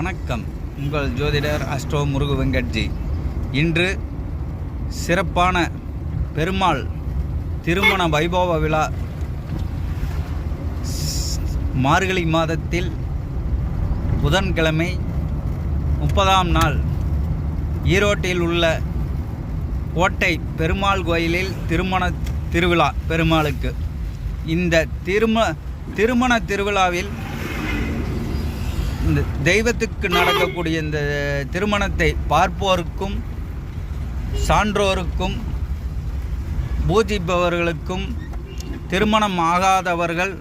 வணக்கம். உங்கள் ஜோதிடர் அஸ்ட்ரோ முருகு வெங்கட்ஜி. இன்று சிறப்பான பெருமாள் திருமண வைபவ விழா மார்கழி மாதத்தில் புதன்கிழமை 30ஆம் நாள் ஈரோட்டில் உள்ள கோட்டை பெருமாள் கோயிலில் திருமண திருவிழா பெருமாளுக்கு. இந்த திருமண திருவிழாவில் இந்த தெய்வத்துக்கு நடக்கக்கூடிய இந்த திருமணத்தை பார்ப்போருக்கும் சான்றோருக்கும் பூஜிப்பவர்களுக்கும் திருமணம் ஆகாதவர்கள்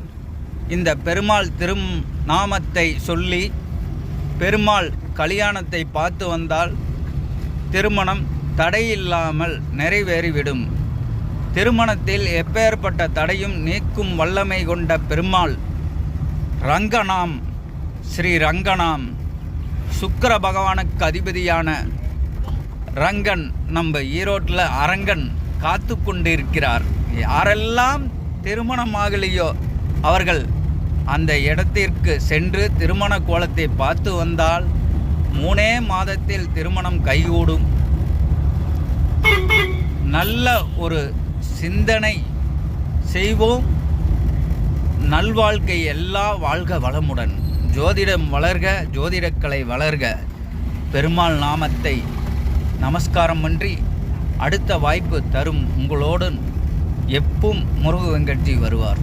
இந்த பெருமாள் நாமத்தை சொல்லி பெருமாள் கல்யாணத்தை பார்த்து வந்தால் திருமணம் தடையில்லாமல் நிறைவேறிவிடும். திருமணத்தில் எப்பேற்பட்ட தடையும் நீக்கும் வல்லமை கொண்ட பெருமாள் ரங்கநாம் ஸ்ரீ ரங்கநாம் சுக்கிர பகவானுக்கு அதிபதியான ரங்கன் நம்ம ஈரோட்டில் அரங்கன் காத்து கொண்டிருக்கிறார். யாரெல்லாம் திருமணமாகலையோ அவர்கள் அந்த இடத்திற்கு சென்று திருமண கோலத்தை பார்த்து வந்தால் 3 மாதத்தில் திருமணம் கைகூடும். நல்ல ஒரு சிந்தனை செய்வோம். நல்வாழ்க்கை எல்லா வாழ்க வளமுடன். ஜோதிடம் வளர்க, ஜோதிடக்கலை வளர்க. பெருமாள் நாமத்தை நமஸ்காரம் பண்ணி அடுத்த வாய்ப்பு தரும் உங்களோடு எப்பவும் முருகு வெங்கட்ஜி வருவார்.